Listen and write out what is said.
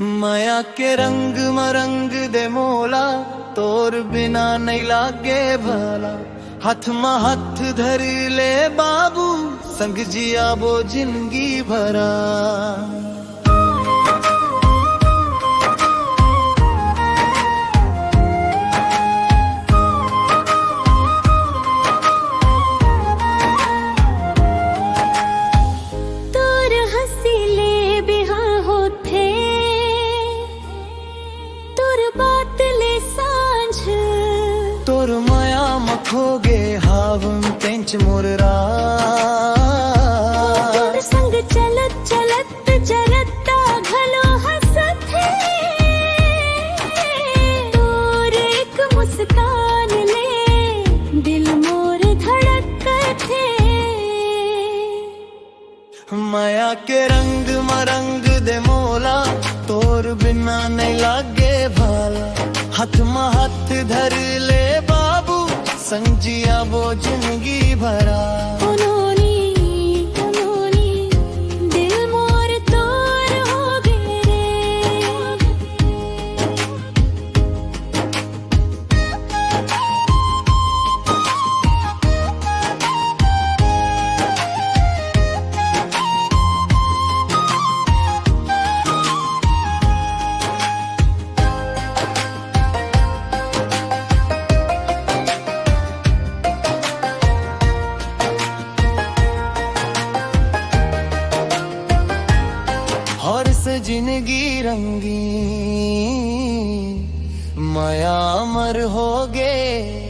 माया के रंग मरंग दे मोला, तोर बिना नहीं लागे भला। हाथ में हाथ धर ले बाबू, संग जिया वो जिंदगी भरा। तोर माया मखोगे हावम तेंच मुररा। संग चलत चलत जरता घलो हंसथे। तोर एक मुस्कान ले दिल मोर धड़कथे। माया के रंग मरंग दे मोला, तोर बिना नहीं लागे भाला। हाथ में हाथ धर ले बाबू, संग जिया वो जिंदगी भरा। दिल मोर तोर हो गए रे। और से जिंदगी रंगी, माया अमर हो गए।